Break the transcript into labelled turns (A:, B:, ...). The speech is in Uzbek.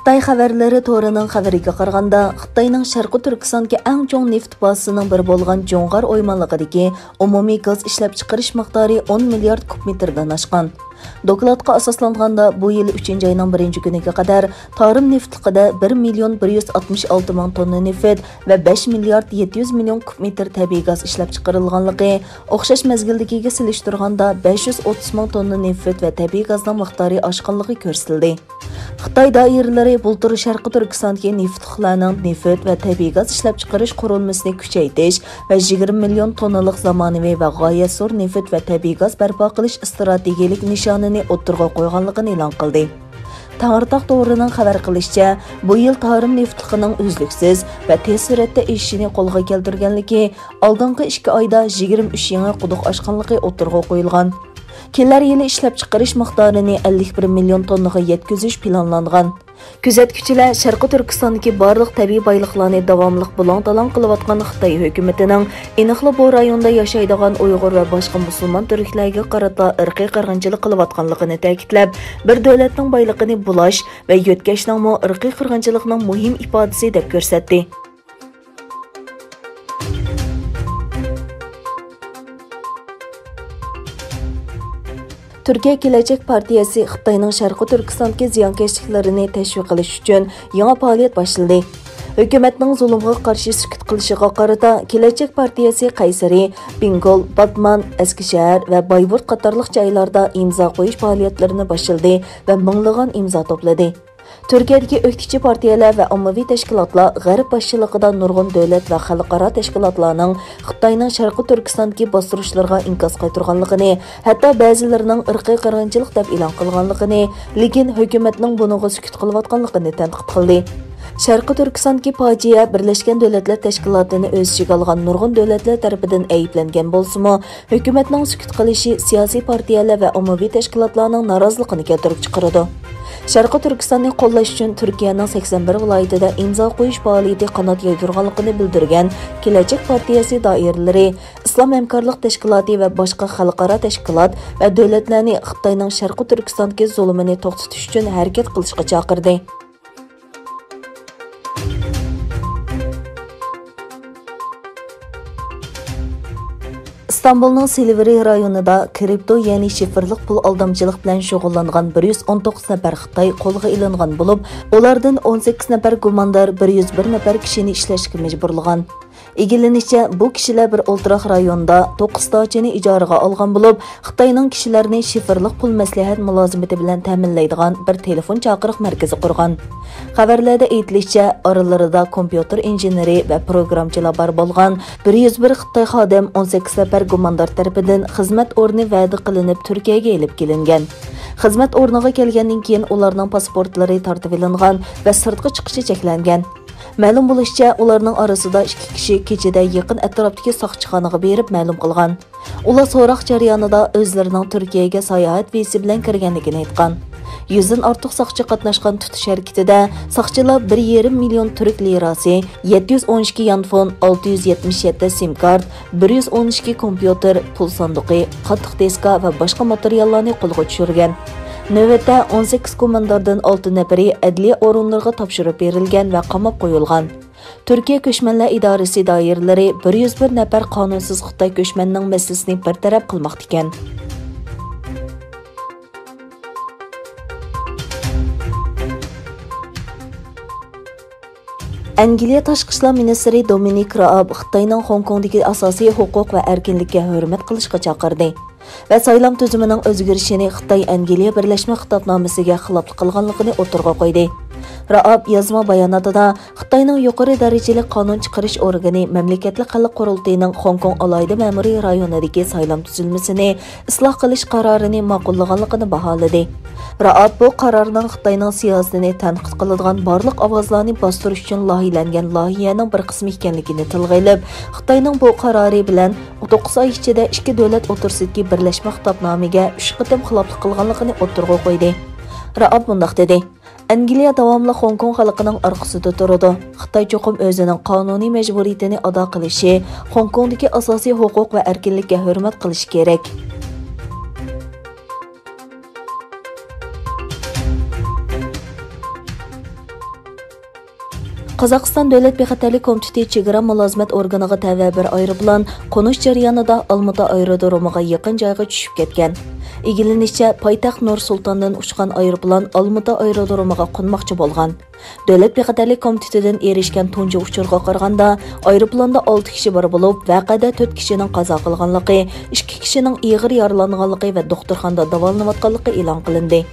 A: Xitoy xabarlari to'rining xabariga qaraganda, Xitoyning Sharqi Turkistondagi eng chong neft bazasining biri bo'lgan Jo'ng'ar o'ymonligidagi umumiy gaz ishlab chiqarish miqdori 10 milliard kub metrdan oshgan. Dokladga asoslanganda bu yil 3-oyning 1-kuniga qadar tarim neftliqida 1 million 166 ming tonna neft va 5 milliard 700 million kub metr tabiiy gaz ishlab chiqarilganligi, o'xshash mezgildagiga solishtirganda 530 ming tonna neft va tabiiy gazning miqdori oshganligi ko'rsatildi. Xitoy doiralari bultur Sharqi Turkistondagi neftliqlarning neft va tabiiy gaz ishlab chiqarish qurilmasini kuchaytirish va 20 million tonnalik zamonaviy va g'oyat zo'r neft va tabiiy gaz barpo qilish strategik nishonini o'ttirg'a qo'yganligini e'lon qildi. Tangirtoq to'g'rining xabar qilishicha, bu yil tarim neftliqining uzluksiz va tez suratda ishini qo'lga keltirganligi, oldingi 2 oyda 23 yangi quduq ochganligi o'ttirg'a qo'yilgan. Kelar yili ishlab chiqarish miqdorini 51 million tonnaga yetkazish planlangan. Kuzatuvchilar Sharqi Turkistondagi barliq tabiiy boyliqlarni davomli bulang-talang qilayotgan Xitoy hukumatining aniqli bu rayonda yashaydigan Uyg'ur va boshqa musulmon turklarga qarata irqiy qirg'inchilik qilayotganligini ta'kidlab, bir davlatning boyligini bulash va yo'tkashning irqiy qirg'inchilikning muhim ifodasi deb ko'rsatdi. Türkiye Gelecek Partiyasi Xitoyning Sharqi Turkistondagi ziyonkashliklarini tashviq qilish uchun yangi faoliyat boshladi. Hukumatning zulmga qarshi sukut qilishiga qarata Gelecek Partiyasi Qaysari, Bingol, Batman, Eskishahar va Bayburt qatorliq joylarda imzo qo'yish faoliyatlarini boshladi va minglagan imzo to'pladi. Turkiyadagi o'qituvchi partiyalar va ommaviy tashkilotlar G'arb boshchiligida nurg'un davlat va xalqaro tashkilotlarning Xitoyning Sharqi Turkistondagi bostirishlarga inkos qaytarganligini, hatto ba'zilarining irqiy qirg'inchilik deb e'lon qilganligini, lekin hukumatning buningga sukut qilayotganligini tanqid qildi. Sharqi Turkistondagi fojia Birlashgan Davlatlar Tashkilotini o'z ichiga olgan nurg'un davlatlar tomonidan ayblangan bo'lsa-mu, hukumatning sukut qilishi siyosiy partiyalar va ommaviy tashkilotlarning noroziligini keltirib chiqaradi. Sharqi Turkistonni qo'llash uchun Turkiyaning 81 viloyatida imzo qo'yish faoliyati qanot yaydirganligini bildirgan Gelecek Partiyasi doiralari, Islom hamkorlik tashkiloti va boshqa xalqaro tashkilot va davlatlarni Xitoyning Sharqi Turkistondagi zulmini to'xtatish uchun harakat qilishga chaqirdi. İstanbul'ның Silivri rayonida kripto, ya'ni şifrlik pul aldamchilik bilan shug'ullangan 119 nafar Xitoy qo'lga ilingan bo'lib, ulardan 18 nafar gumondor 101 nafar kishini ishlashga majburlagan. Egilenishicha, bu kishilar bir o'ltiraq rayonda 9 dachani ijaraga olgan bo'lib, Xitoyning kishilarni shifrlik pul maslahat mulozimati bilan ta'minlaydigan bir telefon chaqiriq markazi qurgan. Xabarlarda aytilishicha, oralarida kompyuter injeneri va programmachilar bor bo'lgan 101 Xitoy xodim 18 nafar gumondor tarafidan xizmat o'rni va'da qilinib Turkiyaga elib kelingan. Xizmat o'rniga kelgandan keyin ularning pasportlari tartib elingan va sirtqa chiqishi cheklangan. Ma'lum bo'lishicha, ularning orasida 2 kishi kechada yaqin atrofdagi soqchixonaga berib ma'lum qilgan. Ular so'roq jarayonida o'zlarining Turkiyaga sayohat visi bilan kirganligini aytgan. 100 dan ortiq soqchi qatnashgan tutish harakatida soqchilar 1,5 million turk lirasi, 712 yanfon, 677 sim kart, 112 kompyuter, pul sanduqi, qattiq diska va boshqa materiallarni qo'lga tushirgan. Navbatda 18 komandordan 6 nafari adliya o'rinlariga topshirib berilgan va qamab qo'yilgan. Turkiya Ko'chmanlar idorasi doiralari 101 nafar qonunsiz Xitoy ko'chmanning masalasini bartaraf qilmoqda ekan. Angliya Tashqi ishlar ministri Dominic Raab Xitoyning Hong Kongdagi asosiy huquq va erkinlikka hurmat qilishga chaqirdi va saylam tuzumining o'zgarishini Xitoy Angliya birlashma xitobnomasiga xiloflik qilganligini o'tirg'a qo'ydi. Raab yozma bayonotida Xitoyning yuqori darajali qonun chiqarish organi mamlakatli xalq qurultayining Hong Kong alohida ma'muriy rayonidagi saylam tuzilmasini isloh qilish qarorini ma'qullaganligini baholadi. Raab bu qarorning Xitoyning siyosatini tanqid qiladigan barliq ovozlarni bostirish uchun loyihalangan loyihaning bir qismi ekanligini tilga olib, Xitoyning bu qarori bilan 9 oy ichida 2 davlat o'rtasidagi birlashma xitobnomaga 3 qatim xiloflik qilganligini o'tirg'a qo'ydi. Raab mundaq dedi: Angliya davomli Hong Kong xalqining orqasida turadi. Xitoy cho'qim o'zining qonuniy majburiyatini ado qilishi, Hong Kongdagi asosiy huquq va erkinlikka hurmat qilish kerak. Qozog'iston Davlat bexatarlik komiteti chegara mulozimat organiga tava bir aeroplan qo'nish jarayonida Olmaota aerodromiga yaqin joyga tushib ketgan. Egilinishcha, poytaxt Nur-Sultondan uchgan aeroplan Olmaota aerodromiga qo'nmoqchi bo'lgan. Davlat bexatarlik komitetidan erishgan tunji uchurga qaraganda, aeroplanda 6 kishi bor bo'lib, voqeada 4 kishining qazo qilganligi, 2 kishining og'ir yaralanganligi va doktorxonada davolanayotganligi e'lon qilindi.